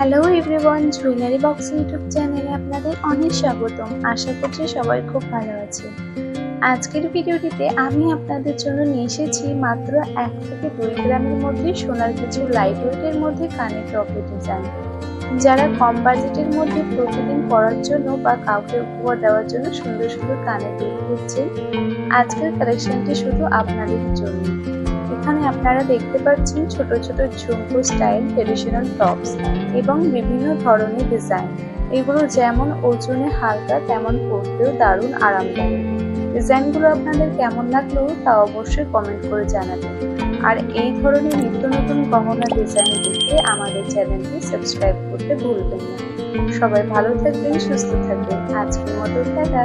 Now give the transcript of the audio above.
Hello everyone, jewellery box YouTube চ্যানেলে আপনাদের অনেক স্বাগতম। আশা করছি সবাই খুব ভালো আছে। আজকের ভিডিওটিতে আমি আপনাদের জন্য নিয়ে এসেছি মাত্র 1 থেকে 2 গ্রামের মধ্যে সোনার কিছু লাইট ওয়েটের মধ্যে কানের টপের ডিজাইন। যারা কম বাজেটের মধ্যে প্রতিদিন পরার জন্য বা কাউকে উপহার দেওয়ার জন্য সুন্দর সুন্দর কানের দুল খুঁজছেন, আজকের কালেকশনটি শুধু আপনাদের জন্য। এখানে আপনারা দেখতে পাচ্ছেন ছোট ছোট ঝুমকো স্টাইল ট্রেডিশনাল টপস এবং বিভিন্ন ধরনের ডিজাইন। এগুলো যেমন ওজনে হালকা তেমন পরতেও দারুণ আরামদায়ক। ডিজাইনগুলো আপনাদের কেমন লাগলো তা অবশ্যই কমেন্ট করে জানাবেন। আর এই ধরনের নিত্য নতুন গহনা ডিজাইন দেখতে আমাদের চ্যানেলটি সাবস্ক্রাইব করতে ভুলবেন না। সবাই ভালো থাকবেন, সুস্থ থাকবেন। আজকের মতো টাটা।